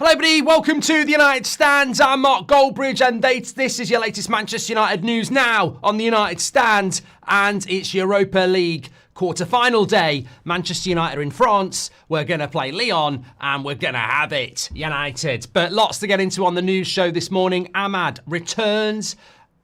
Hello everybody, welcome to the United Stand. I'm Mark Goldbridge and this is your latest Manchester United news now on the United Stand, and it's Europa League quarter-final day. Manchester United are in France. We're going to play Lyon and we're going to have it, United. But lots to get into on the news show this morning. Ahmad returns.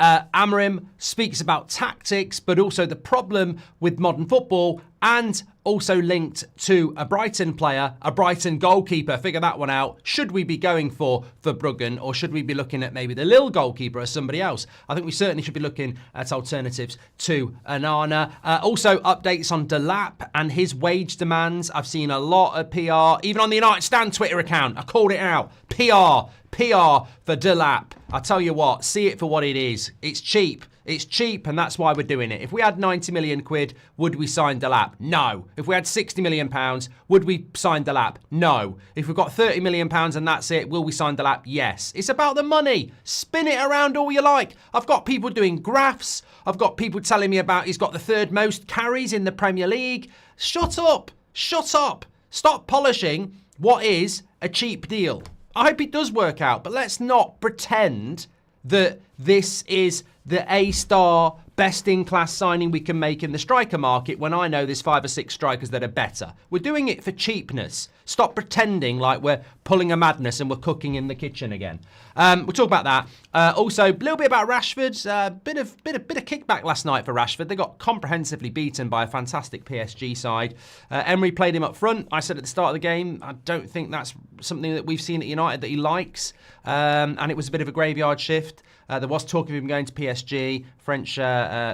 Amorim speaks about tactics, but also the problem with modern football, and also linked to a Brighton player, a Brighton goalkeeper. Figure that one out. Should we be going for Bruggen, or should we be looking at maybe the Lille goalkeeper or somebody else? I think we certainly should be looking at alternatives to Onana. Also, updates on Delap and his wage demands. I've seen a lot of PR, even on the United Stand Twitter account. I called it out. PR for Delap. I tell you what, see it for what it is. It's cheap. It's cheap, and that's why we're doing it. If we had 90 million quid, would we sign Delap? No. If we had 60 million pounds, would we sign Delap? No. If we've got 30 million pounds and that's it, will we sign Delap? Yes. It's about the money. Spin it around all you like. I've got people doing graphs. I've got people telling me about he's got the third most carries in the Premier League. Shut up. Shut up. Stop polishing what is a cheap deal. I hope it does work out, but let's not pretend that this is the A-star, best-in-class signing we can make in the striker market when I know there's 5 or 6 strikers that are better. We're doing it for cheapness. Stop pretending like we're pulling a madness and we're cooking in the kitchen again. We'll talk about that. Also, a little bit about Rashford. Bit of kickback last night for Rashford. They got comprehensively beaten by a fantastic PSG side. Emery played him up front. I said at the start of the game, I don't think that's something that we've seen at United that he likes. And it was a bit of a graveyard shift. There was talk of him going to PSG. French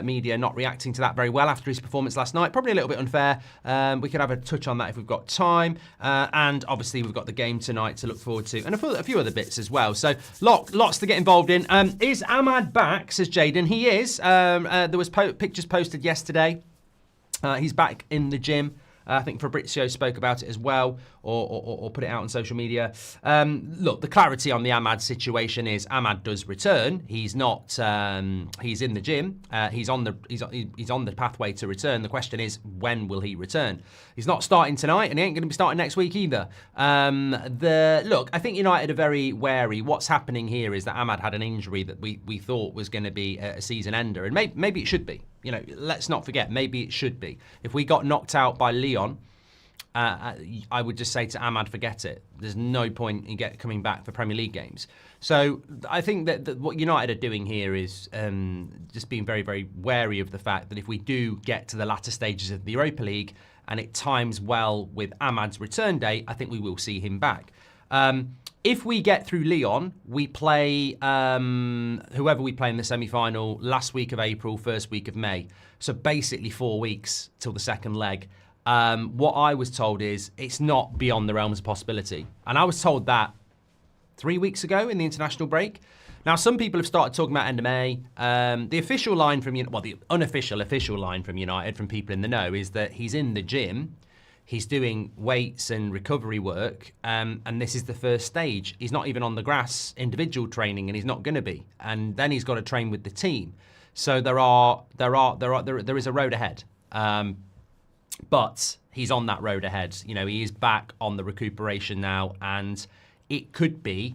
media not reacting to that very well after his performance last night. Probably a little bit unfair. We could have a touch on that if we've got time. And obviously we've got the game tonight to look forward to, and a few other bits as well. So lots to get involved in. Is Ahmad back, says Jaden? He is. There was pictures posted yesterday. He's back in the gym. I think Fabrizio spoke about it as well, or put it out on social media. Look, the clarity on the Ahmad situation is Ahmad does return. He's not. He's in the gym. He's on the pathway to return. The question is, when will he return? He's not starting tonight, and he ain't going to be starting next week either. Look, I think United are very wary. What's happening here is that Ahmad had an injury that we thought was going to be a season ender, and maybe it should be. You know, let's not forget, maybe it should be. If we got knocked out by Lyon, I would just say to Ahmad, forget it. There's no point in coming back for Premier League games. So I think that what United are doing here is just being very, very wary of the fact that if we do get to the latter stages of the Europa League and it times well with Ahmad's return date, I think we will see him back. If we get through Lyon, we play whoever we play in the semi-final last week of April, first week of May. So basically 4 weeks till the second leg. What I was told is it's not beyond the realms of possibility. And I was told that 3 weeks ago in the international break. Now, some people have started talking about end of May. The official line from, well, the unofficial official line from United, from people in the know, is that he's in the gym. He's doing weights and recovery work, and this is the first stage. He's not even on the grass, individual training, and he's not going to be. And then he's got to train with the team. So there is a road ahead. But he's on that road ahead. You know, he is back on the recuperation now, and it could be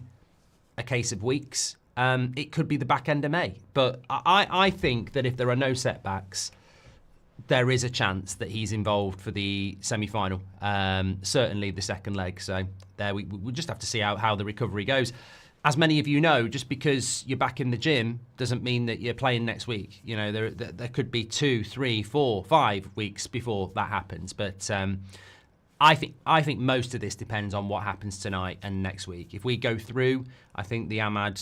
a case of weeks. It could be the back end of May. But I think that if there are no setbacks, there is a chance that he's involved for the semi-final, certainly the second leg. So there we just have to see how the recovery goes. As many of you know, just because you're back in the gym doesn't mean that you're playing next week. You know, there could be 2, 3, 4, 5 weeks before that happens. But I think most of this depends on what happens tonight and next week. If we go through, I think the Ahmad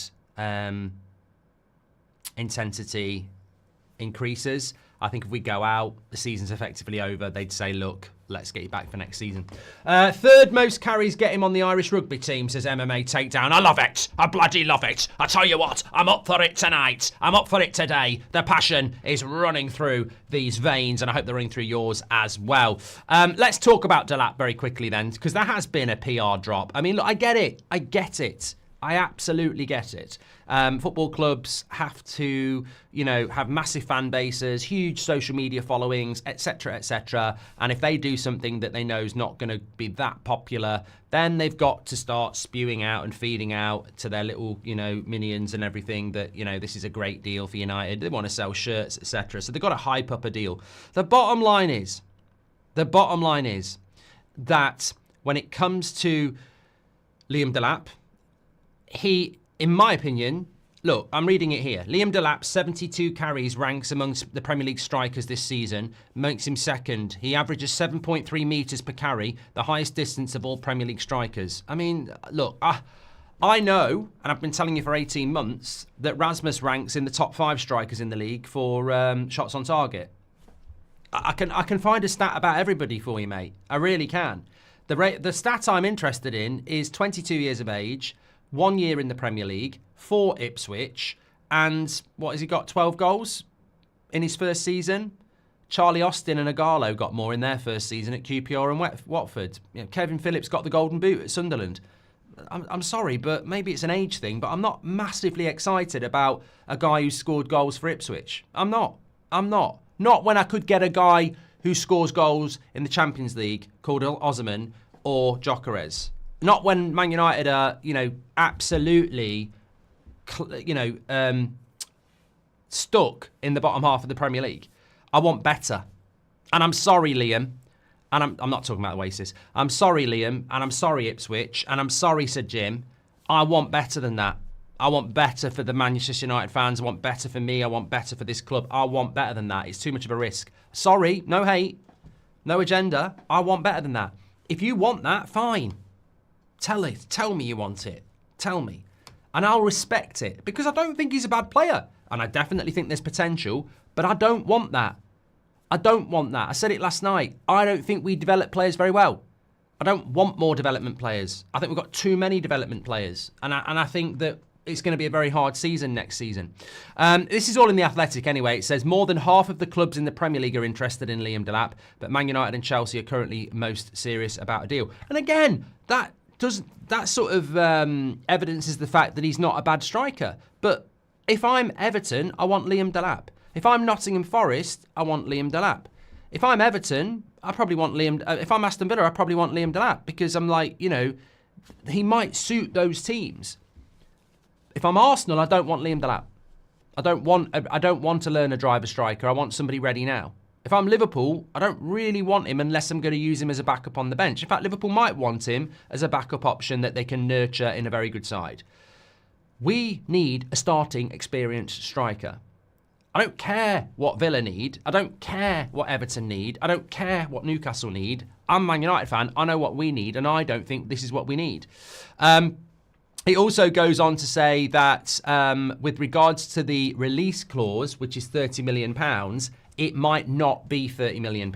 intensity increases. I think if we go out, the season's effectively over. They'd say, look, let's get you back for next season. Third most carries get him on the Irish rugby team, says MMA Takedown. I love it. I bloody love it. I tell you what, I'm up for it tonight. I'm up for it today. The passion is running through these veins, and I hope they're running through yours as well. Let's talk about Delap very quickly then, because there has been a PR drop. I mean, look, I get it. I absolutely get it. Football clubs have to, have massive fan bases, huge social media followings, etc., etc. And if they do something that they know is not going to be that popular, then they've got to start spewing out and feeding out to their little, minions and everything that, this is a great deal for United. They want to sell shirts, etc. So they've got to hype up a deal. The bottom line is that when it comes to Liam Delap, he, in my opinion, look, I'm reading it here. Liam Delap, 72 carries, ranks amongst the Premier League strikers this season, makes him second. He averages 7.3 metres per carry, the highest distance of all Premier League strikers. I mean, look, I know, and I've been telling you for 18 months, that Rasmus ranks in the top 5 strikers in the league for shots on target. I can find a stat about everybody for you, mate. I really can. The stat I'm interested in is 22 years of age, 1 year in the Premier League, for Ipswich, and what has he got, 12 goals in his first season? Charlie Austin and Agallo got more in their first season at QPR and Watford. Kevin Phillips got the Golden Boot at Sunderland. I'm sorry, but maybe it's an age thing, but I'm not massively excited about a guy who scored goals for Ipswich. I'm not. Not when I could get a guy who scores goals in the Champions League called Osman or Gyökeres. Not when Man United are, absolutely, stuck in the bottom half of the Premier League. I want better. And I'm sorry, Liam. And I'm not talking about Oasis. I'm sorry, Liam. And I'm sorry, Ipswich. And I'm sorry, Sir Jim. I want better than that. I want better for the Manchester United fans. I want better for me. I want better for this club. I want better than that. It's too much of a risk. Sorry, no hate, no agenda. I want better than that. If you want that, fine. Tell me you want it. Tell me. And I'll respect it because I don't think he's a bad player. And I definitely think there's potential, but I don't want that. I said it last night. I don't think we develop players very well. I don't want more development players. I think we've got too many development players. And I think that it's going to be a very hard season next season. This is all in The Athletic anyway. It says more than half of the clubs in the Premier League are interested in Liam Delap, but Man United and Chelsea are currently most serious about a deal. And again, that sort of evidences the fact that he's not a bad striker. But if I'm Everton, I want Liam Delap. If I'm Nottingham Forest, I want Liam Delap. If I'm Everton, I probably want Liam. If I'm Aston Villa, I probably want Liam Delap because I'm like, he might suit those teams. If I'm Arsenal, I don't want Liam Delap. I don't want to learn a driver striker. I want somebody ready now. If I'm Liverpool, I don't really want him unless I'm going to use him as a backup on the bench. In fact, Liverpool might want him as a backup option that they can nurture in a very good side. We need a starting experienced striker. I don't care what Villa need. I don't care what Everton need. I don't care what Newcastle need. I'm a Man United fan. I know what we need, and I don't think this is what we need. It also goes on to say that with regards to the release clause, which is £30 million, it might not be £30 million.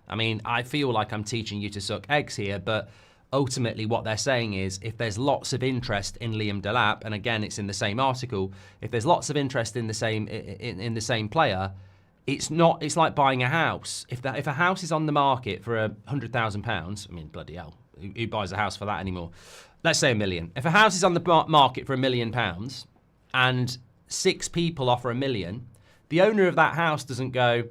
I mean, I feel like I'm teaching you to suck eggs here, but ultimately what they're saying is if there's lots of interest in Liam Delap, and again, it's in the same article, if there's lots of interest in the same player, it's like buying a house. If a house is on the market for £100,000, I mean, bloody hell, who buys a house for that anymore? Let's say £1 million. If a house is on the market for £1 million and 6 people offer £1 million, the owner of that house doesn't go,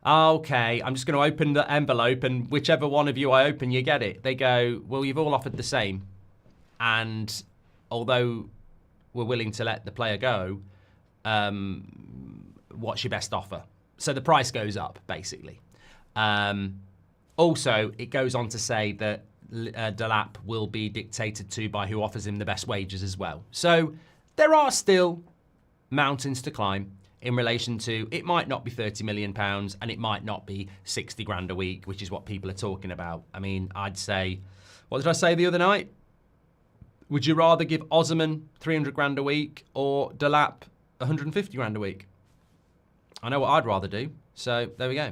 okay, I'm just going to open the envelope and whichever one of you I open, you get it. They go, well, you've all offered the same. And although we're willing to let the player go, what's your best offer? So the price goes up, basically. Also, it goes on to say that Delap will be dictated to by who offers him the best wages as well. So there are still mountains to climb in relation to it might not be £30 million and it might not be 60 grand a week, which is what people are talking about. I mean, I'd say, what did I say the other night? Would you rather give Osman 300 grand a week or Delap 150 grand a week? I know what I'd rather do. So there we go.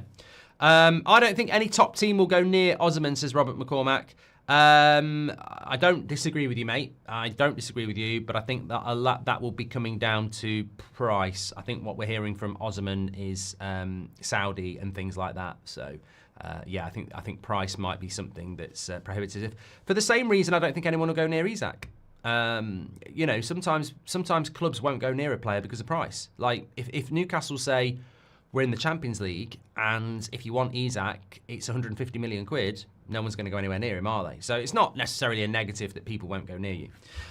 I don't think any top team will go near Osman, says Robert McCormack. I don't disagree with you, mate. I don't disagree with you, but I think that that will be coming down to price. I think what we're hearing from Osman is Saudi and things like that. So, yeah, I think price might be something that's prohibitive. For the same reason, I don't think anyone will go near Isak. You know, sometimes clubs won't go near a player because of price. Like if Newcastle say we're in the Champions League and if you want Isak, it's 150 million quid. No one's going to go anywhere near him, are they? So it's not necessarily a negative that people won't go near you.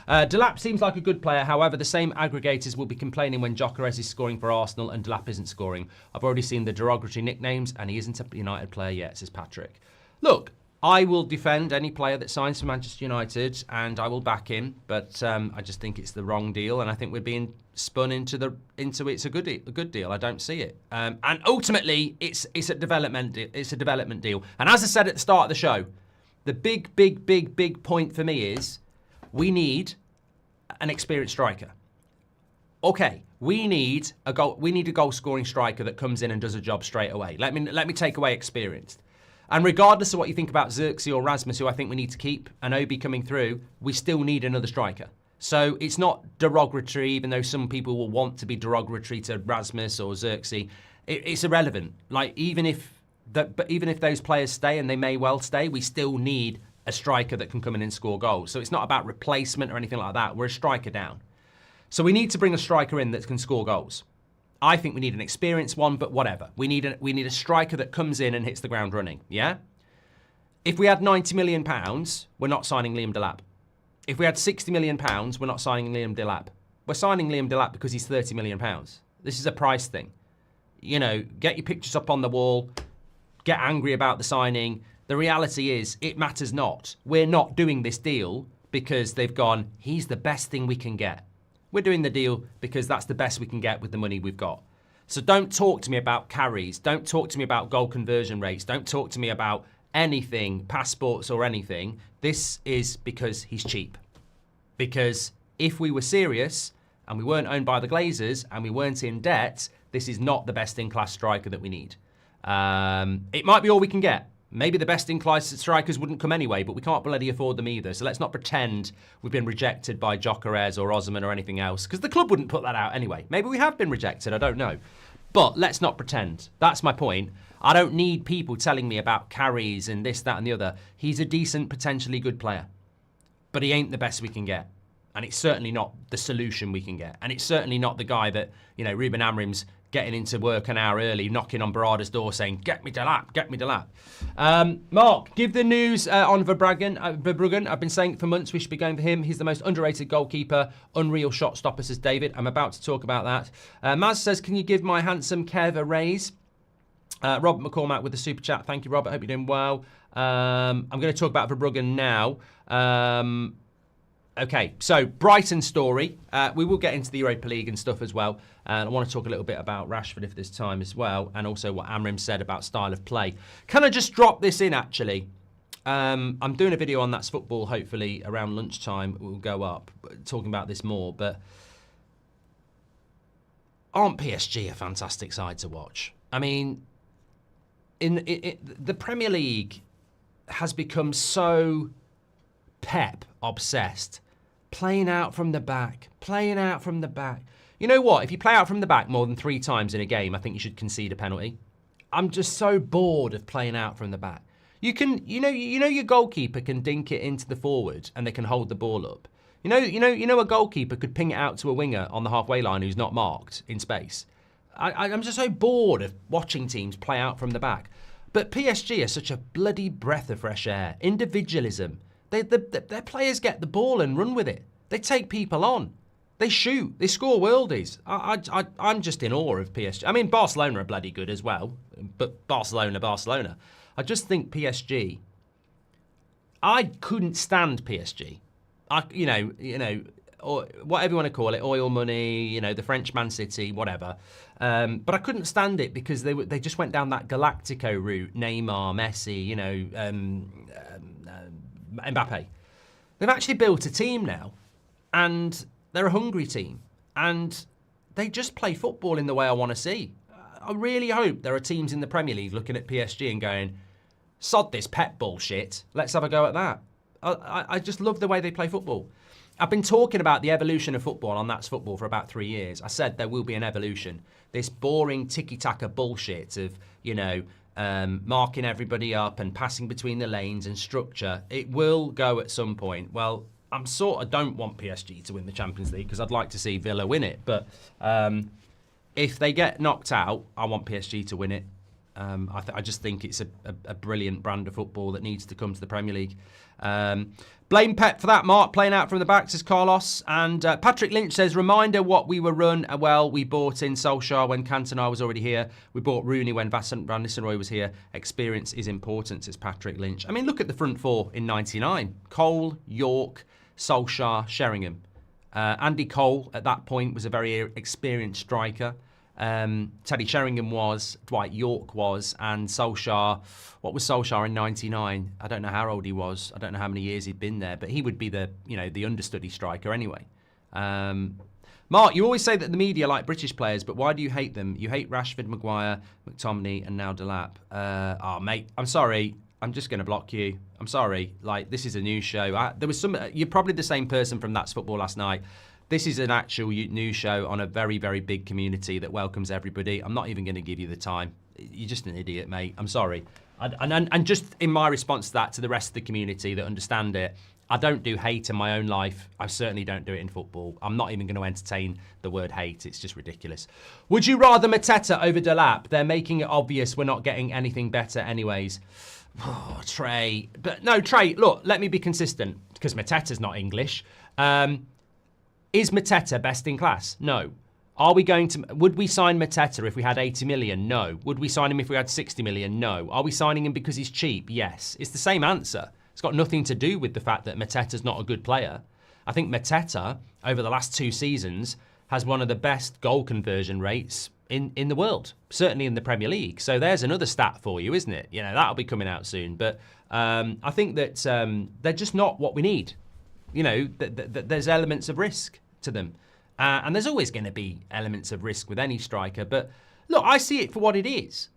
Delap seems like a good player. However, the same aggregators will be complaining when Gyökeres is scoring for Arsenal and Delap isn't scoring. I've already seen the derogatory nicknames and he isn't a United player yet, says Patrick. Look, I will defend any player that signs for Manchester United and I will back him, but I just think it's the wrong deal and I think we're being spun into it's a good deal. I don't see it. And ultimately, it's a development deal. And as I said at the start of the show, the big point for me is we need an experienced striker. Okay, we need a goal scoring striker that comes in and does a job straight away. Let me take away experienced. And regardless of what you think about Xerxes or Rasmus, who I think we need to keep, and Obi coming through, we still need another striker. So it's not derogatory, even though some people will want to be derogatory to Rasmus or Xerxes. It's irrelevant. Like even if those players stay, and they may well stay, we still need a striker that can come in and score goals. So it's not about replacement or anything like that. We're a striker down. So we need to bring a striker in that can score goals. I think we need an experienced one, but whatever. We need a striker that comes in and hits the ground running, yeah? If we had £90 million, we're not signing Liam Delap. If we had £60 million, we're not signing Liam Delap. We're signing Liam Delap because he's £30 million. This is a price thing. You know, get your pictures up on the wall, get angry about the signing. The reality is, it matters not. We're not doing this deal because they've gone, he's the best thing we can get. We're doing the deal because that's the best we can get with the money we've got. So don't talk to me about carries. Don't talk to me about goal conversion rates. Don't talk to me about anything, passports or anything. This is because he's cheap. Because if we were serious and we weren't owned by the Glazers and we weren't in debt, this is not the best-in-class striker that we need. It might be all we can get. Maybe the best-in-class strikers wouldn't come anyway, but we can't bloody afford them either. So let's not pretend we've been rejected by Gyökeres or Osman or anything else, because the club wouldn't put that out anyway. Maybe we have been rejected, I don't know. But let's not pretend. That's my point. I don't need people telling me about carries and this, that, and the other. He's a decent, potentially good player. But he ain't the best we can get. And it's certainly not the solution we can get. And it's certainly not the guy that, you know, Ruben Amorim's getting into work an hour early, knocking on Barada's door saying, get me Delap, get me Delap. Mark, give the news on Verbruggen. I've been saying it for months we should be going for him. He's the most underrated goalkeeper, unreal shot stopper, says David. I'm about to talk about that. Maz says, can you give my handsome Kev a raise? Robert McCormack with the super chat. Thank you, Robert. Hope you're doing well. I'm going to talk about Verbruggen now. Okay, so Brighton story. We will get into the Europa League and stuff as well. And I want to talk a little bit about Rashford if there's time as well. And also what Amorim said about style of play. Can I just drop this in, actually? I'm doing a video on That's Football, hopefully, around lunchtime. It will go up, talking about this more. But aren't PSG a fantastic side to watch? I mean, the Premier League has become so Pep obsessed. Playing out from the back, playing out from the back. You know what? If you play out from the back more than 3 times in a game, I think you should concede a penalty. I'm just so bored of playing out from the back. You can, you know your goalkeeper can dink it into the forward and they can hold the ball up. You know a goalkeeper could ping it out to a winger on the halfway line who's not marked in space. I'm just so bored of watching teams play out from the back. But PSG are such a bloody breath of fresh air. Individualism. Their players get the ball and run with it. They take people on. They shoot. They score worldies. I'm just in awe of PSG. I mean, Barcelona are bloody good as well, but Barcelona. I just think PSG. I couldn't stand PSG. Or whatever you want to call it, oil money, the French Man City, whatever. But I couldn't stand it because they just went down that Galactico route. Neymar, Messi, Mbappe. They've actually built a team now, and they're a hungry team, and they just play football in the way I want to see. I really hope there are teams in the Premier League looking at PSG and going, sod this Pep bullshit, let's have a go at that. I just love the way they play football. I've been talking about the evolution of football on That's Football for about 3 years. I said there will be an evolution. This boring tiki-taka bullshit of, marking everybody up and passing between the lanes and structure, it will go at some point. Well, I'm sort of don't want PSG to win the Champions League because I'd like to see Villa win it. But if they get knocked out, I want PSG to win it. I just think it's a brilliant brand of football that needs to come to the Premier League. Blame Pep for that, Mark. Playing out from the back, says Carlos. And Patrick Lynch says, reminder what we were run. Well, we bought in Solskjaer when Cantona was already here. We bought Rooney when Van Nistelrooy was here. Experience is important, says Patrick Lynch. I mean, look at the front four in 99. Cole, York, Solskjaer, Sheringham. Andy Cole, at that point, was a very experienced striker. Teddy Sheringham was, Dwight York was, and Solskjaer, what was Solskjaer in 99? I don't know how old he was. I don't know how many years he'd been there, but he would be the understudy striker anyway. Mark, you always say that the media like British players, but why do you hate them? You hate Rashford, Maguire, McTominay, and now Delap. Mate, I'm sorry. I'm just going to block you. I'm sorry. Like, this is a news show. You're probably the same person from That's Football last night. This is an actual news show on a very, very big community that welcomes everybody. I'm not even going to give you the time. You're just an idiot, mate. I'm sorry. And just in my response to that, to the rest of the community that understand it, I don't do hate in my own life. I certainly don't do it in football. I'm not even going to entertain the word hate. It's just ridiculous. Would you rather Mateta over Delap? They're making it obvious we're not getting anything better anyways. Oh, Trey. But no, Trey, look, let me be consistent because Mateta's not English. Is Mateta best in class? No. Would we sign Mateta if we had 80 million? No. Would we sign him if we had 60 million? No. Are we signing him because he's cheap? Yes. It's the same answer. It's got nothing to do with the fact that Mateta's not a good player. I think Mateta, over the last 2 seasons, has one of the best goal conversion rates in the world, certainly in the Premier League. So there's another stat for you, isn't it? That'll be coming out soon. But I think that they're just not what we need. There's elements of risk to them. And there's always going to be elements of risk with any striker. But look, I see it for what it is.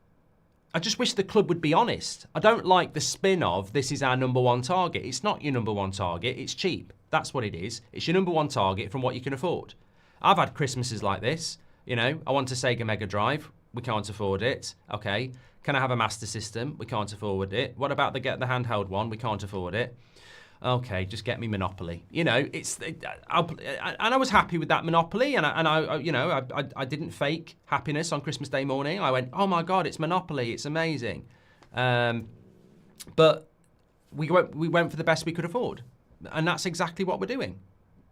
I just wish the club would be honest. I don't like the spin of this is our number one target. It's not your number one target. It's cheap. That's what it is. It's your number one target from what you can afford. I've had Christmases like this. I want a Sega Mega Drive. We can't afford it. Okay. Can I have a Master System? We can't afford it. What about the handheld one? We can't afford it. Okay, just get me Monopoly. And I was happy with that Monopoly, and I didn't fake happiness on Christmas Day morning. I went, oh my God, it's Monopoly, it's amazing. But we went for the best we could afford, and that's exactly what we're doing.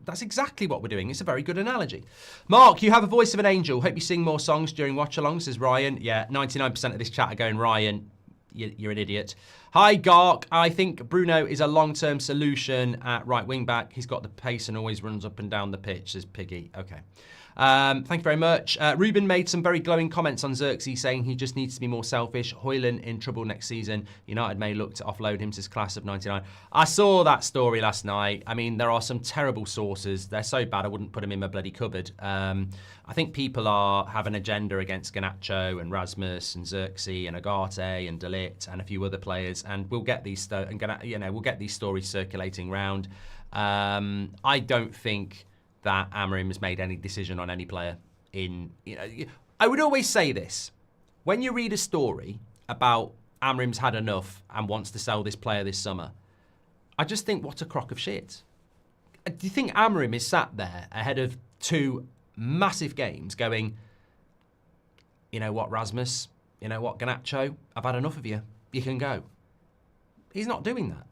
That's exactly what we're doing. It's a very good analogy. Mark, you have a voice of an angel. Hope you sing more songs during watch-alongs, says Ryan. Yeah, 99% of this chat are going, Ryan, you're an idiot. Hi, Gark. I think Bruno is a long-term solution at right wing-back. He's got the pace and always runs up and down the pitch, says Piggy. Okay. Thank you very much. Ruben made some very glowing comments on Xerxes, saying he just needs to be more selfish. Hoyland in trouble next season. United may look to offload him to his class of 99. I saw that story last night. I mean, there are some terrible sources. They're so bad I wouldn't put them in my bloody cupboard. I think people have an agenda against Garnacho and Rasmus and Xerxes and Agate and Delap and a few other players, and we'll get these we'll get these stories circulating round. I don't think that Amorim has made any decision on any player I would always say this. When you read a story about Amorim's had enough and wants to sell this player this summer, I just think, what a crock of shit. Do you think Amorim is sat there ahead of 2 massive games going, you know what, Rasmus? You know what, Garnacho? I've had enough of you. You can go. He's not doing that.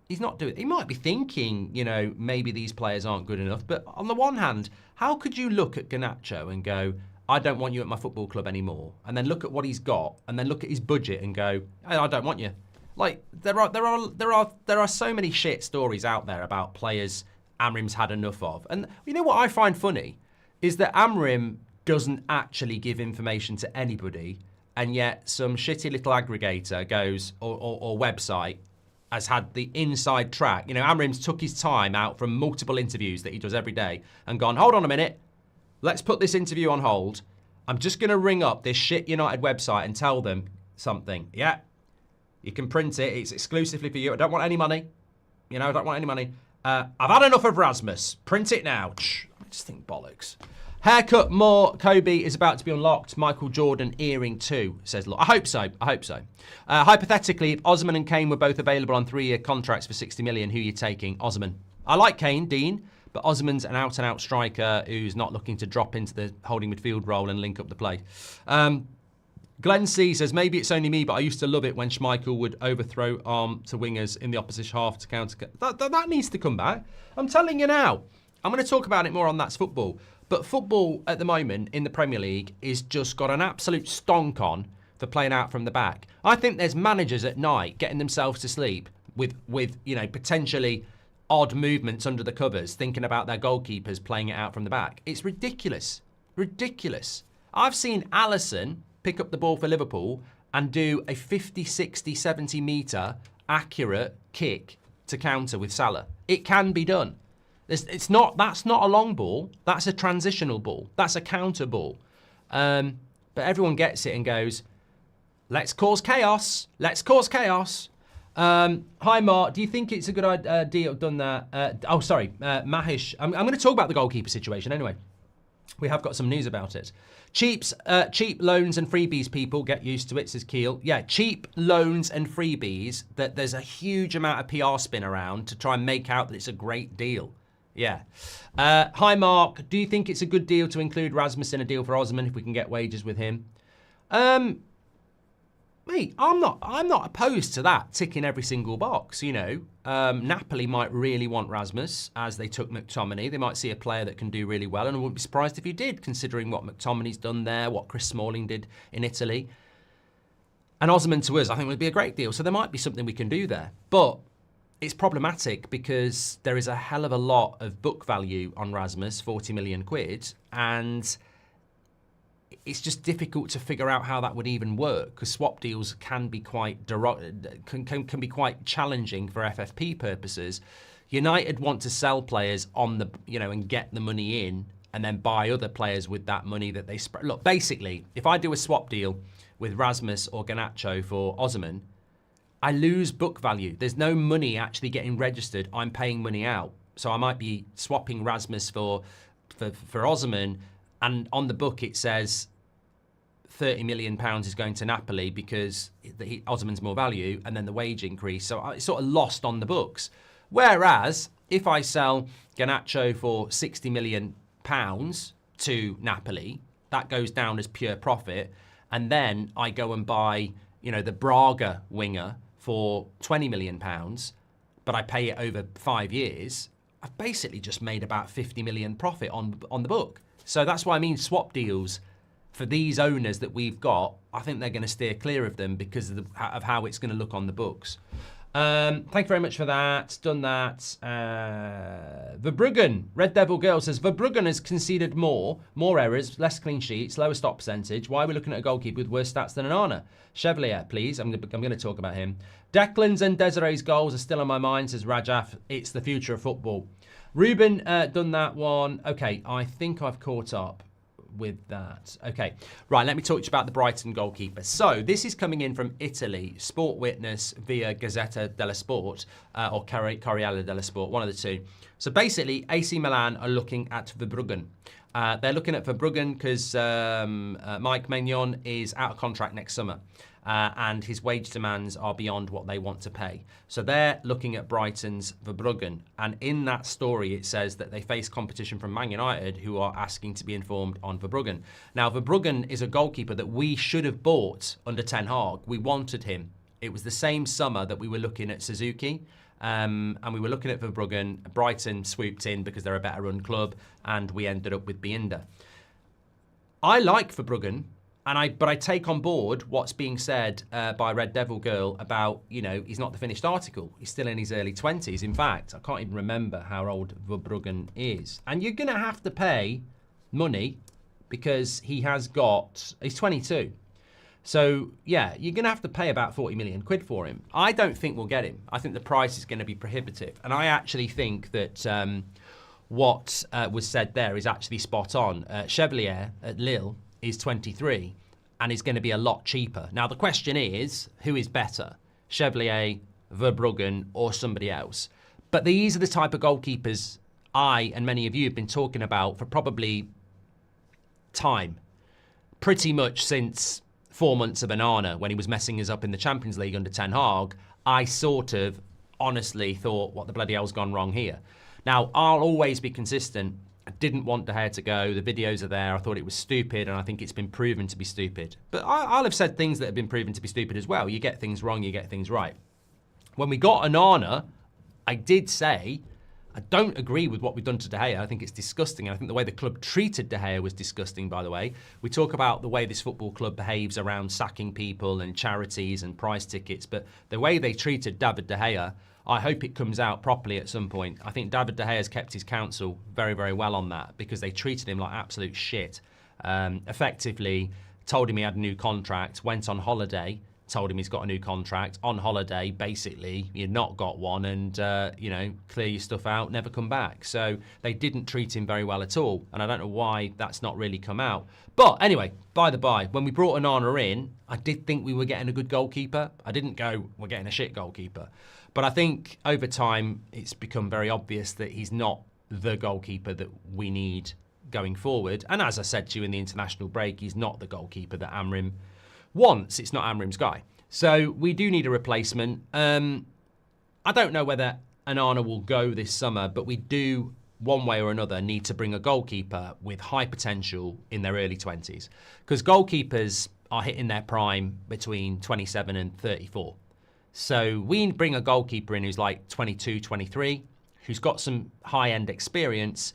He's not doing it. He might be thinking, maybe these players aren't good enough. But on the one hand, how could you look at Garnacho and go, I don't want you at my football club anymore, and then look at what he's got, and then look at his budget and go, hey, I don't want you. Like there are so many shit stories out there about players Amorim's had enough of. And you know what I find funny is that Amorim doesn't actually give information to anybody, and yet some shitty little aggregator goes or website has had the inside track. Amorim's took his time out from multiple interviews that he does every day and gone, hold on a minute, let's put this interview on hold. I'm just going to ring up this shit United website and tell them something. Yeah, you can print it. It's exclusively for you. I don't want any money. I don't want any money. I've had enough of Rasmus. Print it now. I just think bollocks. Haircut more. Kobe is about to be unlocked. Michael Jordan earring too, says. I hope so. Hypothetically, if Osman and Kane were both available on 3-year contracts for 60 million, who are you taking? Osman. I like Kane, Dean, but Osman's an out-and-out striker who's not looking to drop into the holding midfield role and link up the play. Glenn C says, maybe it's only me, but I used to love it when Schmeichel would overthrow arm to wingers in the opposition half to counter. That needs to come back. I'm telling you now. I'm going to talk about it more on That's Football. But football at the moment in the Premier League is just got an absolute stonk on for playing out from the back. I think there's managers at night getting themselves to sleep with potentially odd movements under the covers, thinking about their goalkeepers playing it out from the back. It's ridiculous. Ridiculous. I've seen Alisson pick up the ball for Liverpool and do a 50, 60, 70 metre accurate kick to counter with Salah. It can be done. That's not a long ball. That's a transitional ball. That's a counter ball. But everyone gets it and goes, let's cause chaos. Let's cause chaos. Hi, Mark. Do you think it's a good idea done that? Mahish. I'm going to talk about the goalkeeper situation anyway. We have got some news about it. Cheap loans and freebies, people, get used to it, says Keel. Yeah, cheap loans and freebies, that there's a huge amount of PR spin around to try and make out that it's a great deal. Yeah. Hi, Mark. Do you think it's a good deal to include Rasmus in a deal for Osman if we can get wages with him? Mate, I'm not opposed to that, ticking every single box, you know. Napoli might really want Rasmus, as they took McTominay. They might see a player that can do really well, and I wouldn't be surprised if he did, considering what McTominay's done there, what Chris Smalling did in Italy. And Osman to us, I think, would be a great deal. So there might be something we can do there. But it's problematic because there is a hell of a lot of book value on Rasmus, 40 million quid, and it's just difficult to figure out how that would even work, because swap deals can be quite can be quite challenging for FFP purposes. United want to sell players on the and get the money in, and then buy other players with that money that they spread. Look, basically, if I do a swap deal with Rasmus or Garnacho for Osman, I lose book value. There's no money actually getting registered. I'm paying money out, so I might be swapping Rasmus for Osman, and on the book it says £30 million is going to Napoli because Osman's more value, and then the wage increase. So it's sort of lost on the books. Whereas if I sell Garnacho for £60 million to Napoli, that goes down as pure profit. And then I go and buy, the Braga winger for £20 million, but I pay it over 5 years. I've basically just made about 50 million profit on the book. So that's why I mean swap deals for these owners that we've got, I think they're going to steer clear of them because of how it's going to look on the books. Thank you very much for that. Done that. Verbruggen, Red Devil Girl says, Verbruggen has conceded more errors, less clean sheets, lower stop percentage. Why are we looking at a goalkeeper with worse stats than Onana? Chevalier, please. I'm going to talk about him. Declan's and Desiree's goals are still on my mind, says Rajaf. It's the future of football. Ruben, done that one. Okay, I think I've caught up with that. Okay, right, let me talk to you about the Brighton goalkeeper. So this is coming in from Italy, Sport Witness via Gazzetta dello Sport, or Corriere dello Sport, one of the two. So basically, AC Milan are looking at Verbruggen. They're looking at Verbruggen because Mike Maignan is out of contract next summer. And his wage demands are beyond what they want to pay. So they're looking at Brighton's Verbruggen. And in that story, it says that they face competition from Man United, who are asking to be informed on Verbruggen. Now, Verbruggen is a goalkeeper that we should have bought under Ten Hag. We wanted him. It was the same summer that we were looking at Suzuki. And we were looking at Verbruggen. Brighton swooped in because they're a better run club. And we ended up with Bienda. I like Verbruggen. But I take on board what's being said by Red Devil Girl about, he's not the finished article. He's still in his early 20s. In fact, I can't even remember how old Verbruggen is. And you're going to have to pay money because he's 22. So, yeah, you're going to have to pay about 40 million quid for him. I don't think we'll get him. I think the price is going to be prohibitive. And I actually think that what was said there is actually spot on. Chevalier at Lille is 23 and is going to be a lot cheaper. Now, the question is, who is better? Chevalier, Verbruggen, or somebody else? But these are the type of goalkeepers I and many of you have been talking about for probably time. Pretty much since 4 months of Onana, when he was messing us up in the Champions League under Ten Hag, I sort of honestly thought, what the bloody hell's gone wrong here? Now, I'll always be consistent. I didn't want De Gea to go. The videos are there. I thought it was stupid, and I think it's been proven to be stupid. But I'll have said things that have been proven to be stupid as well. You get things wrong, you get things right. When we got Onana, I did say, I don't agree with what we've done to De Gea. I think it's disgusting. And I think the way the club treated De Gea was disgusting, by the way. We talk about the way this football club behaves around sacking people and charities and prize tickets, but the way they treated David De Gea, I hope it comes out properly at some point. I think David De Gea has kept his counsel very, very well on that because they treated him like absolute shit. Effectively told him he had a new contract, went on holiday, told him he's got a new contract. On holiday, basically, you've not got one and, clear your stuff out, never come back. So they didn't treat him very well at all. And I don't know why that's not really come out. But anyway, by the by, when we brought Onana in, I did think we were getting a good goalkeeper. I didn't go, we're getting a shit goalkeeper. But I think over time, it's become very obvious that he's not the goalkeeper that we need going forward. And as I said to you in the international break, he's not the goalkeeper that Amorim wants. It's not Amorim's guy. So we do need a replacement. I don't know whether Onana will go this summer, but we do, one way or another, need to bring a goalkeeper with high potential in their early 20s. Because goalkeepers are hitting their prime between 27 and 34. So we bring a goalkeeper in who's like 22, 23, who's got some high-end experience,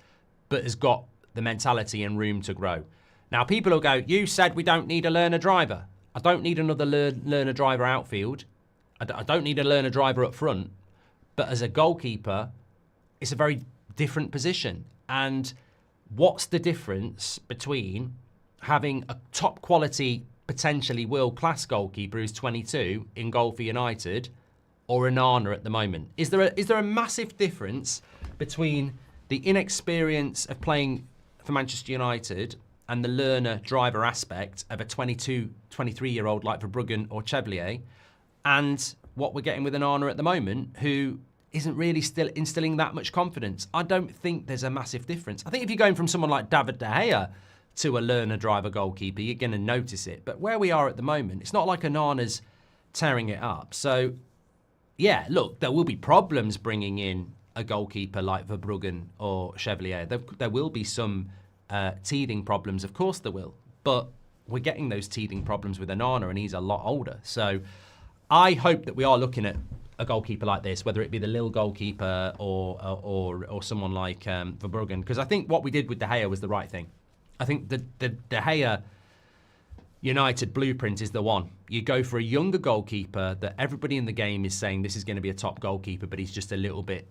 but has got the mentality and room to grow. Now, people will go, you said we don't need a learner driver. I don't need another learner driver outfield. I don't need a learner driver up front. But as a goalkeeper, it's a very different position. And what's the difference between having a top quality, potentially world-class goalkeeper who's 22 in goal for United or Onana at the moment? Is there a massive difference between the inexperience of playing for Manchester United and the learner driver aspect of a 22, 23-year-old like Verbruggen or Chevalier, and what we're getting with Onana at the moment, who isn't really still instilling that much confidence? I don't think there's a massive difference. I think if you're going from someone like David De Gea to a learner driver goalkeeper, you're going to notice it. But where we are at the moment, it's not like Onana's tearing it up. So, yeah, look, there will be problems bringing in a goalkeeper like Verbruggen or Chevalier. There will be some teething problems, of course there will. But we're getting those teething problems with Onana, and he's a lot older. So I hope that we are looking at a goalkeeper like this, whether it be the Lille goalkeeper or someone like Verbruggen, because I think what we did with De Gea was the right thing. I think the De Gea United blueprint is the one. You go for a younger goalkeeper that everybody in the game is saying this is going to be a top goalkeeper, but he's just a little bit,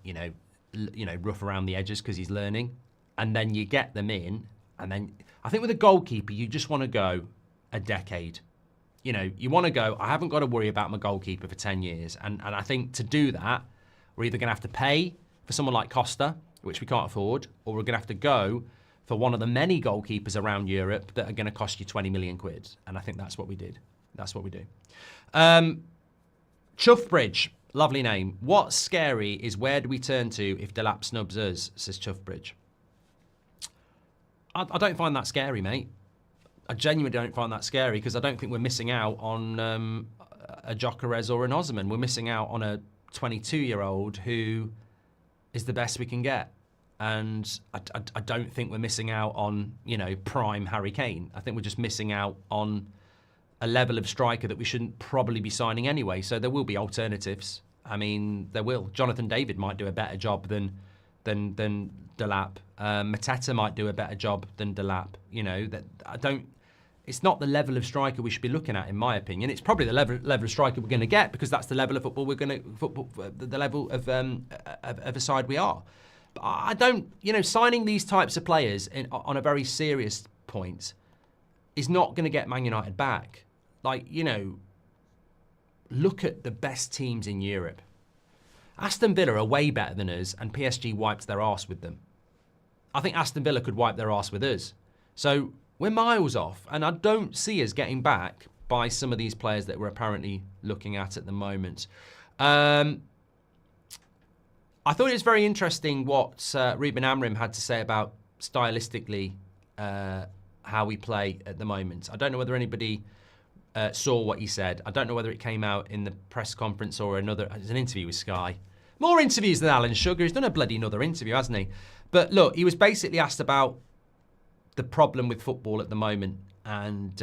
rough around the edges because he's learning. And then you get them in, and then I think with a goalkeeper, you just want to go a decade. You want to go, I haven't got to worry about my goalkeeper for 10 years. And I think to do that, we're either going to have to pay for someone like Costa, which we can't afford, or we're going to have to go for one of the many goalkeepers around Europe that are going to cost you 20 million quid. And I think that's what we did. That's what we do. Chuffbridge, lovely name. What's scary is where do we turn to if Delap snubs us, says Chuffbridge. I don't find that scary, mate. I genuinely don't find that scary because I don't think we're missing out on a Gyökeres or an Osman. We're missing out on a 22-year-old who is the best we can get. And I don't think we're missing out on, prime Harry Kane. I think we're just missing out on a level of striker that we shouldn't probably be signing anyway. So there will be alternatives. I mean, there will. Jonathan David might do a better job than Delap. Mateta might do a better job than Delap. It's not the level of striker we should be looking at, in my opinion. It's probably the level of striker we're going to get because that's the level of football the level of a side we are. But I don't, signing these types of players on a very serious point is not going to get Man United back. Look at the best teams in Europe. Aston Villa are way better than us, and PSG wiped their arse with them. I think Aston Villa could wipe their arse with us. So we're miles off, and I don't see us getting back by some of these players that we're apparently looking at the moment. I thought it was very interesting what Ruben Amorim had to say about stylistically how we play at the moment. I don't know whether anybody saw what he said. I don't know whether it came out in the press conference or an interview with Sky. More interviews than Alan Sugar. He's done a bloody another interview, hasn't he? But look, he was basically asked about the problem with football at the moment. And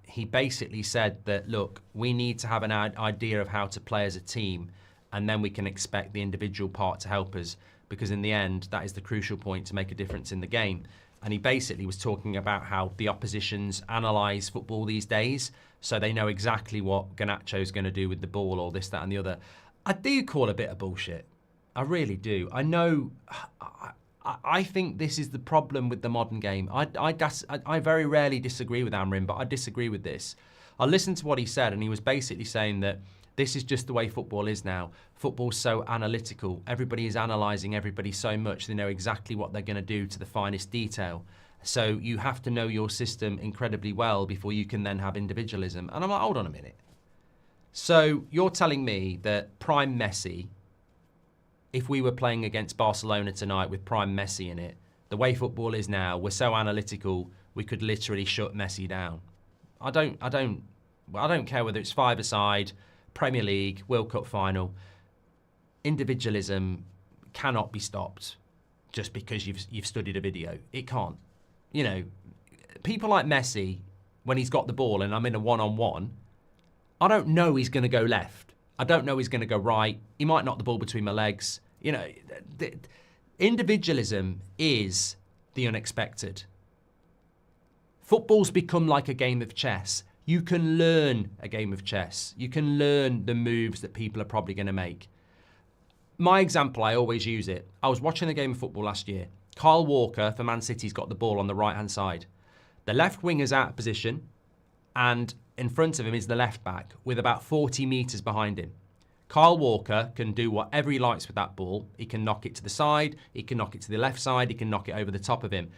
he basically said that, look, we need to have an idea of how to play as a team, and then we can expect the individual part to help us, because in the end, that is the crucial point to make a difference in the game. And he basically was talking about how the oppositions analyse football these days, so they know exactly what Garnacho's going to do with the ball, or this, that and the other. I do call a bit of bullshit. I really do. I know... I think this is the problem with the modern game. I very rarely disagree with Amorim, but I disagree with this. I listened to what he said, and he was basically saying that this is just the way football is now. Football's so analytical. Everybody is analysing everybody so much. They know exactly what they're going to do to the finest detail. So you have to know your system incredibly well before you can then have individualism. And I'm like, hold on a minute. So you're telling me that prime Messi, if we were playing against Barcelona tonight with prime Messi in it, the way football is now, we're so analytical, we could literally shut Messi down. I don't care whether it's five-a-side, Premier League, World Cup final. Individualism cannot be stopped just because you've studied a video. It can't. You know, people like Messi, when he's got the ball and I'm in a one-on-one, I don't know he's going to go left. I don't know he's going to go right. He might knock the ball between my legs. You know, individualism is the unexpected. Football's become like a game of chess. You can learn a game of chess. You can learn the moves that people are probably going to make. My example, I always use it. I was watching a game of football last year. Kyle Walker for Man City's got the ball on the right-hand side. The left winger's out of position, and in front of him is the left back with about 40 metres behind him. Kyle Walker can do whatever he likes with that ball. He can knock it to the side, he can knock it to the left side, he can knock it over the top of him.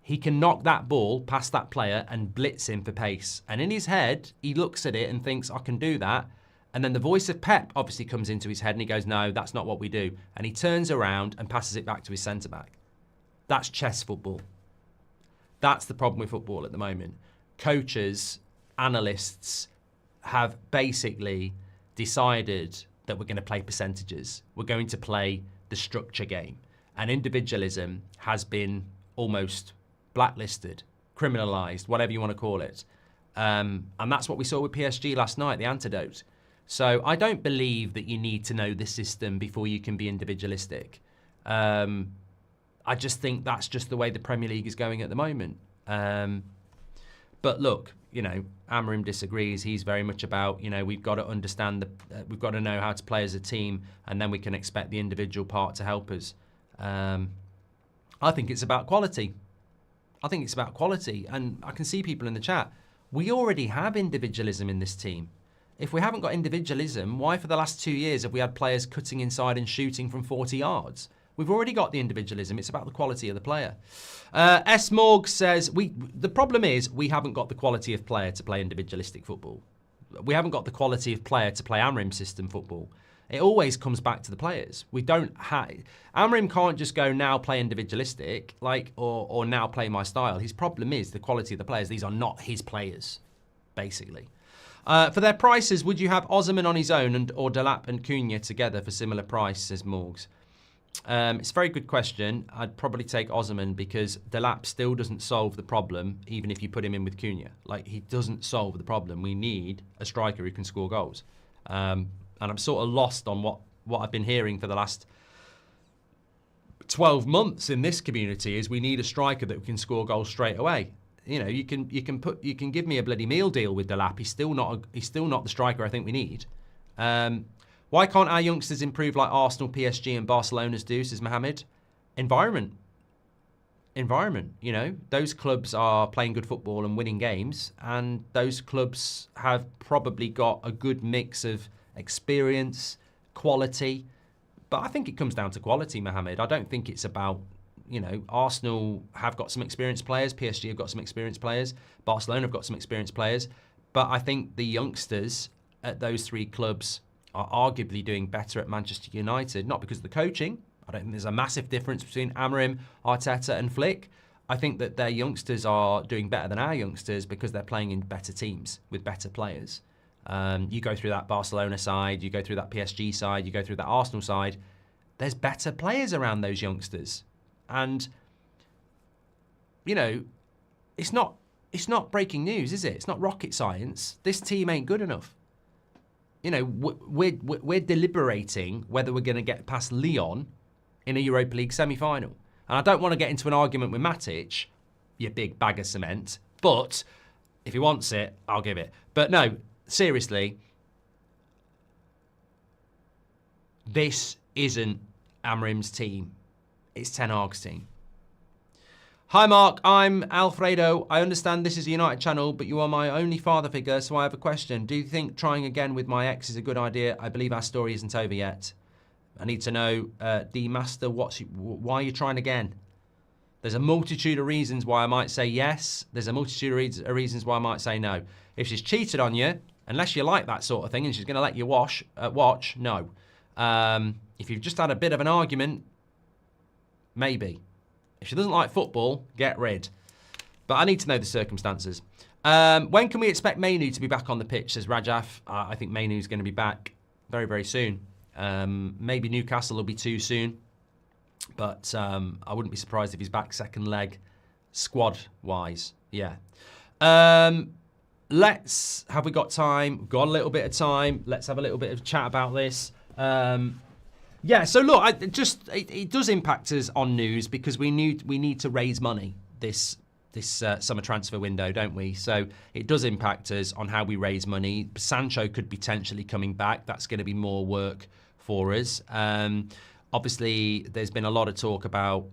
He can knock that ball past that player and blitz him for pace. And in his head, he looks at it and thinks, I can do that. And then the voice of Pep obviously comes into his head and he goes, no, that's not what we do. And he turns around and passes it back to his centre-back. That's chess football. That's the problem with football at the moment. Coaches, analysts have basically decided that we're going to play percentages. We're going to play the structure game. And individualism has been almost blacklisted, criminalised, whatever you want to call it. And that's what we saw with PSG last night, the antidote. So I don't believe that you need to know the system before you can be individualistic. I just think that's just the way the Premier League is going at the moment. But look, you know, Amorim disagrees. He's very much about, you know, we've got to understand, we've got to know how to play as a team, and then we can expect the individual part to help us. I think it's about quality. I think it's about quality. And I can see people in the chat. We already have individualism in this team. If we haven't got individualism, why for the last 2 years have we had players cutting inside and shooting from 40 yards? We've already got the individualism. It's about the quality of the player. S. Morg says, the problem is we haven't got the quality of player to play individualistic football. We haven't got the quality of player to play Amorim system football. It always comes back to the players. We don't have... Amorim can't just go now play individualistic, or now play my style. His problem is the quality of the players. These are not his players, basically. For their prices, would you have Osimhen on his own or Delap and Cunha together for similar price, says Morgs. It's a very good question. I'd probably take Osimhen because Delap still doesn't solve the problem, even if you put him in with Cunha. Like, he doesn't solve the problem. We need a striker who can score goals. And I'm sort of lost on what I've been hearing for the last 12 months in this community is we need a striker that can score goals straight away. You know, you can give me a bloody meal deal with Delap. He's still not the striker I think we need. Why can't our youngsters improve like Arsenal, PSG and Barcelona's do, says Mohammed? Environment. You know, those clubs are playing good football and winning games, and those clubs have probably got a good mix of experience, quality. But I think it comes down to quality, Mohammed. I don't think it's about, you know, Arsenal have got some experienced players, PSG have got some experienced players, Barcelona have got some experienced players. But I think the youngsters at those three clubs are arguably doing better at Manchester United, not because of the coaching. I don't think there's a massive difference between Amorim, Arteta and Flick. I think that their youngsters are doing better than our youngsters because they're playing in better teams with better players. You go through that Barcelona side, you go through that PSG side, you go through that Arsenal side. There's better players around those youngsters. And, you know, it's not breaking news, is it? It's not rocket science. This team ain't good enough. You know, we're deliberating whether we're going to get past Lyon in a Europa League semi-final. And I don't want to get into an argument with Matic, you big bag of cement, but if he wants it, I'll give it. But no, seriously, this isn't Amorim's team. It's Ten Hag's team. Hi Mark, I'm Alfredo. I understand this is a United channel, but you are my only father figure, so I have a question. Do you think trying again with my ex is a good idea? I believe our story isn't over yet. I need to know, D-Master, why are you trying again? There's a multitude of reasons why I might say yes. There's a multitude of reasons why I might say no. If she's cheated on you, unless you like that sort of thing and she's going to let you watch, no. If you've just had a bit of an argument, maybe. If she doesn't like football, get rid. But I need to know the circumstances. When can we expect Mainu to be back on the pitch, says Rajaf. I think Mainu's going to be back very, very soon. Maybe Newcastle will be too soon. But I wouldn't be surprised if he's back second leg, squad-wise. Yeah. Have we got time? We've got a little bit of time. Let's have a little bit of chat about this. Yeah, so look, it does impact us on news because we need to raise money this summer transfer window, don't we? So it does impact us on how we raise money. Sancho could potentially coming back. That's going to be more work for us. Obviously, there's been a lot of talk about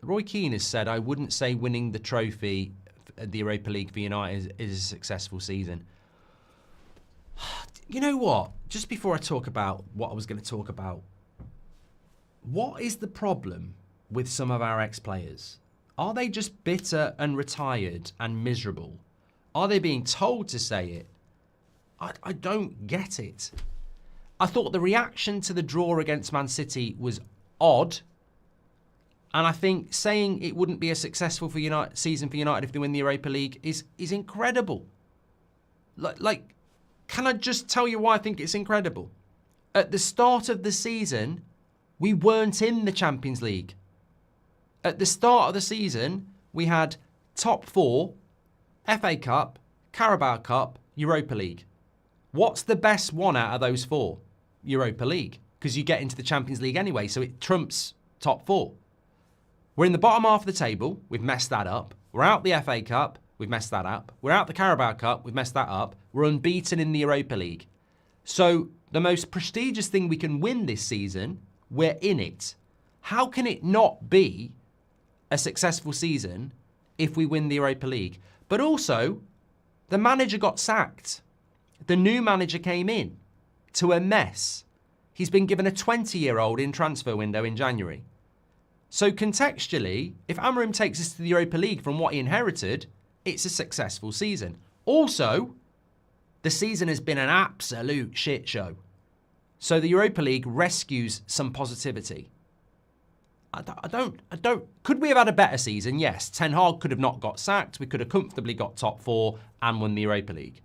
Roy Keane has said, I wouldn't say winning the trophy, the Europa League for United is a successful season. You know what? Just before I talk about what I was going to talk about, what is the problem with some of our ex-players? Are they just bitter and retired and miserable? Are they being told to say it? I don't get it. I thought the reaction to the draw against Man City was odd. And I think saying it wouldn't be a successful season for United if they win the Europa League is incredible. Like, can I just tell you why I think it's incredible? At the start of the season, we weren't in the Champions League. At the start of the season, we had top 4, FA Cup, Carabao Cup, Europa League. What's the best one out of those 4? Europa League. Because you get into the Champions League anyway, so it trumps top 4. We're in the bottom half of the table. We've messed that up. We're out the FA Cup. We've messed that up. We're out the Carabao Cup. We've messed that up. We're unbeaten in the Europa League. So the most prestigious thing we can win this season, we're in it. How can it not be a successful season if we win the Europa League? But also, the manager got sacked. The new manager came in to a mess. He's been given a 20-year-old in transfer window in January. So contextually, if Amorim takes us to the Europa League from what he inherited, it's a successful season. Also, the season has been an absolute shit show. So the Europa League rescues some positivity. I don't. Could we have had a better season? Yes. Ten Hag could have not got sacked. We could have comfortably got top 4 and won the Europa League.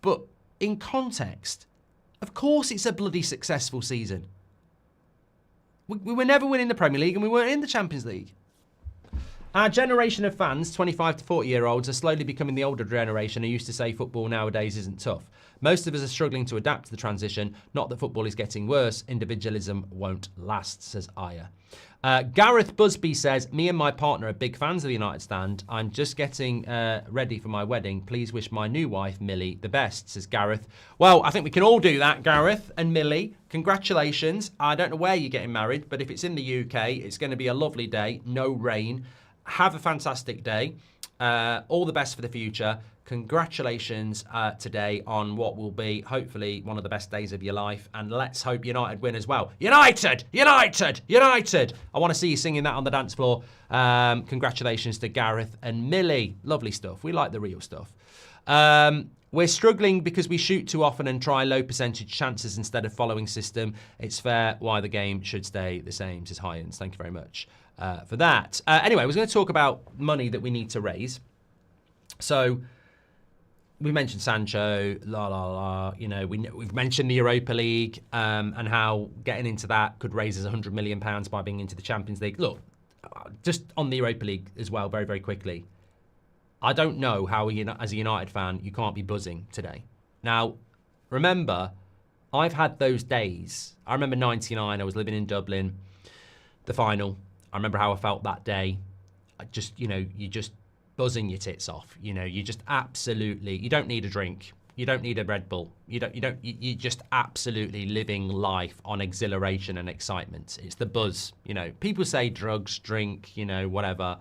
But in context, of course it's a bloody successful season. We were never winning the Premier League and we weren't in the Champions League. Our generation of fans, 25 to 40-year-olds, are slowly becoming the older generation who used to say football nowadays isn't tough. Most of us are struggling to adapt to the transition. Not that football is getting worse. Individualism won't last, says Aya. Gareth Busby says, me and my partner are big fans of the United Stand. I'm just getting ready for my wedding. Please wish my new wife, Millie, the best, says Gareth. Well, I think we can all do that, Gareth and Millie. Congratulations. I don't know where you're getting married, but if it's in the UK, it's going to be a lovely day. No rain. Have a fantastic day. All the best for the future. Congratulations today on what will be, hopefully, one of the best days of your life. And let's hope United win as well. United! United! United! I want to see you singing that on the dance floor. Congratulations to Gareth and Millie. Lovely stuff. We like the real stuff. We're struggling because we shoot too often and try low percentage chances instead of following system. It's fair why the game should stay the same, says Hyans. Thank you very much for that. Anyway, I was going to talk about money that we need to raise. So we mentioned Sancho, we've mentioned the Europa League and how getting into that could raise us £100 million by being into the Champions League. Look, just on the Europa League as well, very, very quickly. I don't know how, as a United fan, you can't be buzzing today. Now, remember, I've had those days. I remember 99, I was living in Dublin, the final. I remember how I felt that day. You just buzzing your tits off. You just absolutely, you don't need a drink. You don't need a Red Bull. You just absolutely living life on exhilaration and excitement. It's the buzz. People say drugs, drink, whatever.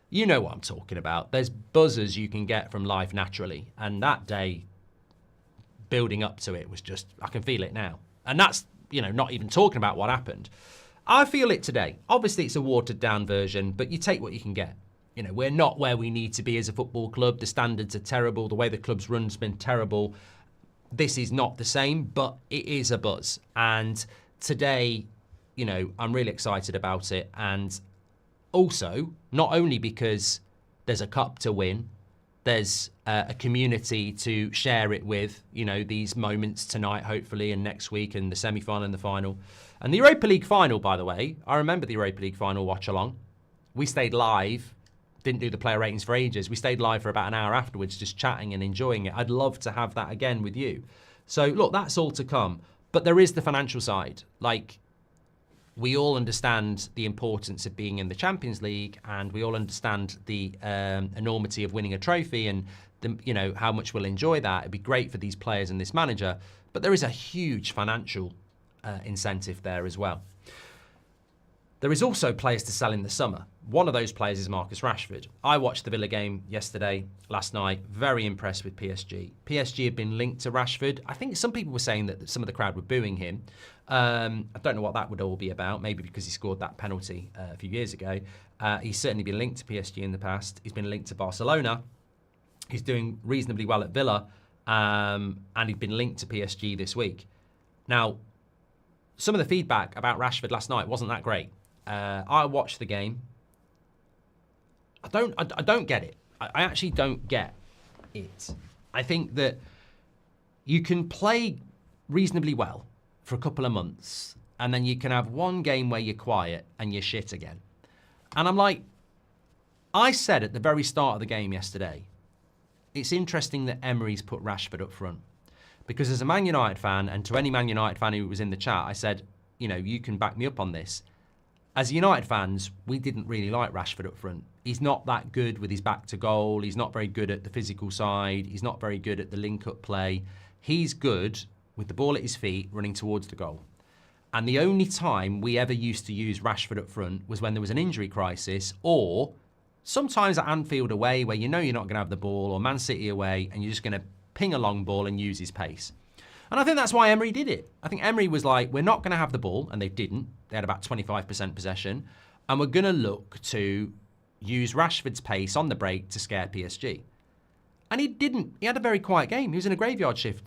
You know what I'm talking about. There's buzzers you can get from life naturally. And that day, building up to it was just, I can feel it now. And that's, not even talking about what happened. I feel it today. Obviously, it's a watered down version, but you take what you can get. We're not where we need to be as a football club. The standards are terrible. The way the club's run's been terrible. This is not the same, but it is a buzz. And today, I'm really excited about it. And also, not only because there's a cup to win, there's a community to share it with, these moments tonight, hopefully, and next week, and the semi-final and the final. And the Europa League final, by the way, I remember the Europa League final watch-along. We stayed live, didn't do the player ratings for ages. We stayed live for about an hour afterwards, just chatting and enjoying it. I'd love to have that again with you. So, look, that's all to come. But there is the financial side. We all understand the importance of being in the Champions League, and we all understand the enormity of winning a trophy and how much we'll enjoy that. It'd be great for these players and this manager, but there is a huge financial incentive there as well. There is also players to sell in the summer. One of those players is Marcus Rashford. I watched the Villa game last night. Very impressed with PSG. PSG have been linked to Rashford. I think some people were saying that some of the crowd were booing him. I don't know what that would all be about. Maybe because he scored that penalty a few years ago. He's certainly been linked to PSG in the past. He's been linked to Barcelona. He's doing reasonably well at Villa. And he's been linked to PSG this week. Now, some of the feedback about Rashford last night wasn't that great. I watched the game. I don't get it. I actually don't get it. I think that you can play reasonably well for a couple of months, and then you can have one game where you're quiet and you're shit again. And I'm like, I said at the very start of the game yesterday, it's interesting that Emery's put Rashford up front. Because as a Man United fan, and to any Man United fan who was in the chat, I said, you can back me up on this. As United fans, we didn't really like Rashford up front. He's not that good with his back to goal. He's not very good at the physical side. He's not very good at the link-up play. He's good with the ball at his feet, running towards the goal. And the only time we ever used to use Rashford up front was when there was an injury crisis, or sometimes at Anfield away, where you're not going to have the ball, or Man City away, and you're just going to ping a long ball and use his pace. And I think that's why Emery did it. I think Emery was like, we're not going to have the ball, and they didn't. They had about 25% possession, and we're going to look to use Rashford's pace on the break to scare PSG. And he didn't. He had a very quiet game. He was in a graveyard shift.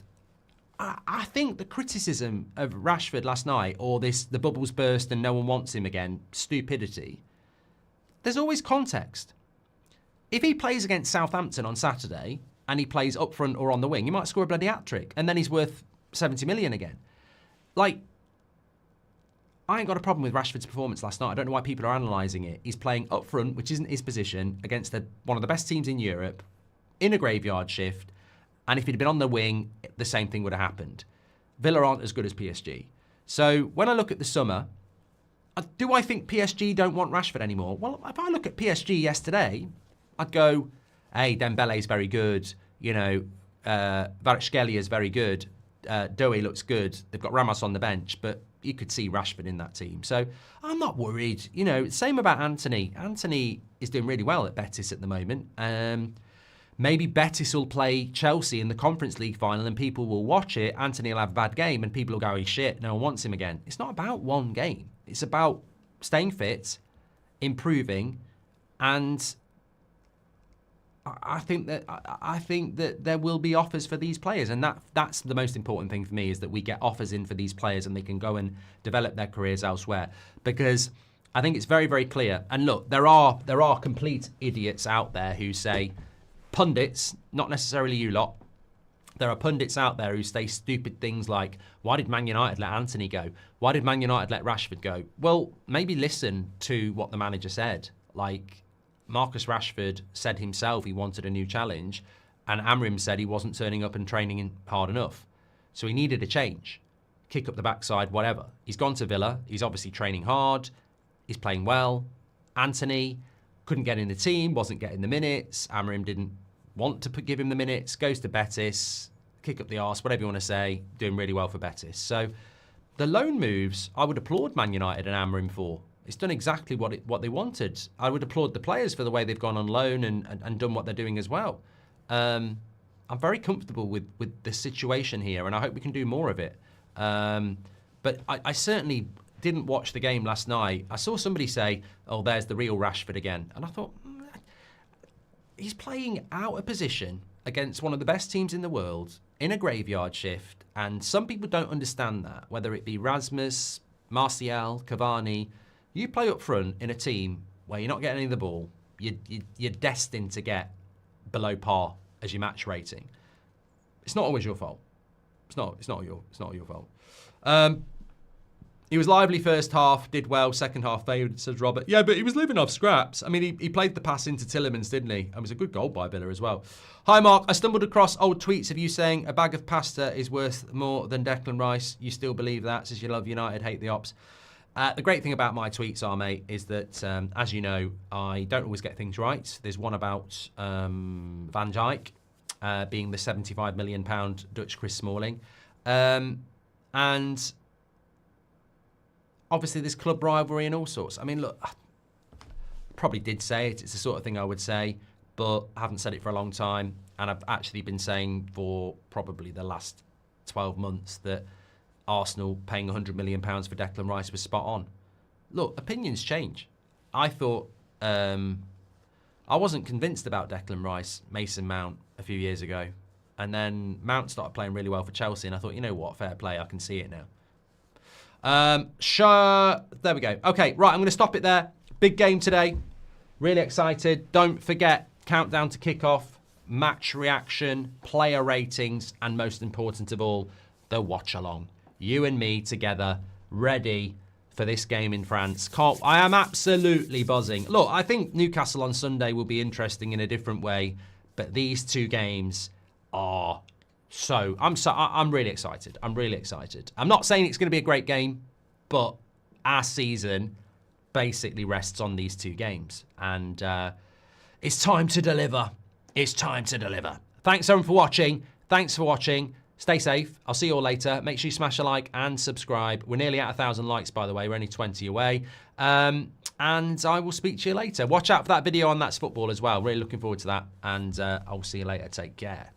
I think the criticism of Rashford last night, or the bubbles burst and no one wants him again, stupidity, there's always context. If he plays against Southampton on Saturday and he plays up front or on the wing, he might score a bloody hat-trick, and then he's worth 70 million again. I ain't got a problem with Rashford's performance last night. I don't know why people are analysing it. He's playing up front, which isn't his position, against one of the best teams in Europe, in a graveyard shift, and if he'd been on the wing, the same thing would have happened. Villa aren't as good as PSG. So when I look at the summer, do I think PSG don't want Rashford anymore? Well, if I look at PSG yesterday, I'd go, hey, Dembele's very good. Kvaratskhelia is very good. Doué looks good. They've got Ramos on the bench, but you could see Rashford in that team. So I'm not worried. Same about Anthony. Anthony is doing really well at Betis at the moment. Maybe Betis will play Chelsea in the Conference League final and people will watch it. Anthony will have a bad game and people will go, shit, no one wants him again. It's not about one game. It's about staying fit, improving, and I think that there will be offers for these players, and that's the most important thing for me, is that we get offers in for these players and they can go and develop their careers elsewhere. Because I think it's very, very clear. And look, there are complete idiots out there who say, pundits, not necessarily you lot, there are pundits out there who say stupid things like, why did Man United let Anthony go? Why did Man United let Rashford go? Well, maybe listen to what the manager said. Like, Marcus Rashford said himself he wanted a new challenge, and Amorim said he wasn't turning up and training hard enough. So he needed a change. Kick up the backside, whatever. He's gone to Villa. He's obviously training hard. He's playing well. Anthony couldn't get in the team, wasn't getting the minutes. Amorim didn't want to give him the minutes. Goes to Betis. Kick up the arse, whatever you want to say, doing really well for Betis. So the loan moves, I would applaud Man United and Amorim for. It's done exactly what they wanted. I would applaud the players for the way they've gone on loan and done what they're doing as well. I'm very comfortable with the situation here, and I hope we can do more of it. But I certainly didn't watch the game last night. I saw somebody say, oh, there's the real Rashford again. And I thought, he's playing out of position against one of the best teams in the world in a graveyard shift, and some people don't understand that, whether it be Rasmus, Martial, Cavani. You play up front in a team where you're not getting any of the ball, you're destined to get below par as your match rating. It's not always your fault. It's not your fault. He was lively first half, did well. Second half failed, says Robert. Yeah, but he was living off scraps. I mean, he played the pass into Tielemans, didn't he? And it was a good goal by Villa as well. Hi, Mark. I stumbled across old tweets of you saying a bag of pasta is worth more than Declan Rice. You still believe that? Says you love United, hate the ops. The great thing about my tweets are, mate, is that, as you know, I don't always get things right. There's one about Van Dijk being the £75 million Dutch Chris Smalling. And obviously, there's club rivalry and all sorts. I mean, look, I probably did say it. It's the sort of thing I would say, but I haven't said it for a long time. And I've actually been saying for probably the last 12 months that Arsenal paying £100 million for Declan Rice was spot on. Look, opinions change. I thought, I wasn't convinced about Declan Rice, Mason Mount a few years ago. And then Mount started playing really well for Chelsea. And I thought, you know what, fair play, I can see it now. There we go. Okay, right, I'm going to stop it there. Big game today. Really excited. Don't forget, countdown to kickoff, match reaction, player ratings, and most important of all, the watch along. You and me together, ready for this game in France. I am absolutely buzzing. Look, I think Newcastle on Sunday will be interesting in a different way, but these two games are I'm really excited. I'm really excited. I'm not saying it's going to be a great game, but our season basically rests on these two games. And it's time to deliver. It's time to deliver. Thanks, everyone, for watching. Thanks for watching. Stay safe. I'll see you all later. Make sure you smash a like and subscribe. We're nearly at 1,000 likes, by the way. We're only 20 away. And I will speak to you later. Watch out for that video on That's Football as well. Really looking forward to that. And I'll see you later. Take care.